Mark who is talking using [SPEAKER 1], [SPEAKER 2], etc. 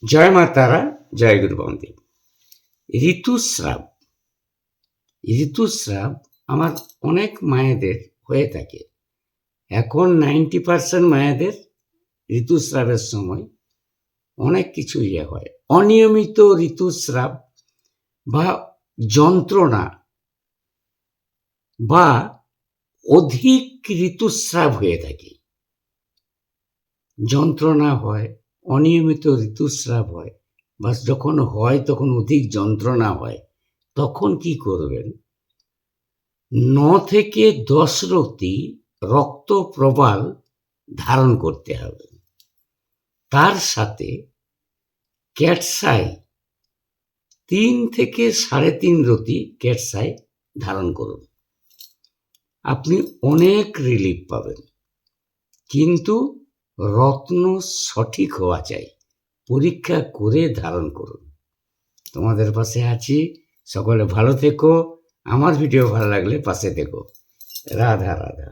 [SPEAKER 1] জয় মা তারা, জয় গুরু বামদেব। ঋতুস্রাব ঋতুস্রাব আমার অনেক মায়েদের হয়ে থাকে। এখন 90% মায়েদের ঋতুস্রাবের সময় অনেক কিছু হয়। অনিয়মিত ঋতুস্রাব বা যন্ত্রণা বা অধিক ঋতুস্রাব হয়ে থাকে। যন্ত্রণা হয়, অনিয়মিত ঋতুস্রাব হয়, বা যখন হয় তখন অধিক যন্ত্রণা হয়, তখন কি করবেন? 9 থেকে 10 রতি রক্ত প্রবাল ধারণ করতে হবে। তার সাথে ক্যাটসাই 3 থেকে 3.5 রতি ক্যাটসাই ধারণ করুন। আপনি অনেক রিলিফ পাবেন, কিন্তু রত্ন সঠিক হওয়া চাই। পরীক্ষা করে ধারণ করুন। তোমাদের পাশে আছি। সকলে ভালো থেকো। আমার ভিডিও ভালো লাগলে পাশে থেকো। রাধা রাধা।